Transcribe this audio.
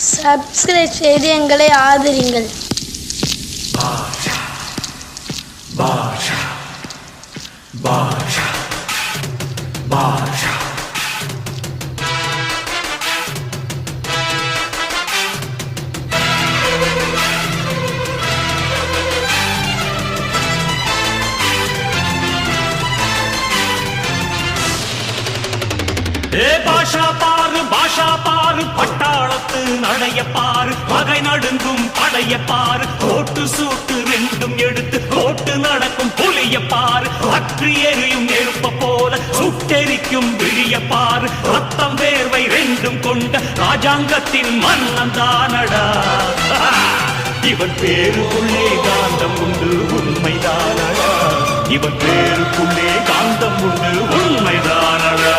Subscribe செய்து எங்களை ஆதரிங்கள். பாஷா பாரு பட்டாளத்து நடைய பாரு பகை நடுங்கும் படைய பாரு கோட்டு சூட்டு ரெண்டும் எடுத்து கோட்டு நடக்கும் புலிய பாரு அற்றி எரியும் நெருப்ப போல சுட்டெரிக்கும் விழிய பாரு ரத்தம் வேர்வை ரெண்டும் கொண்ட ராஜாங்கத்தின் மன்னன் தானடா. இவன் பேருக்குள்ளே காந்தம் உண்டு உண்மைதானடா. இவன் பேருக்குள்ளே காந்தம் உண்டு உண்மைதானடா.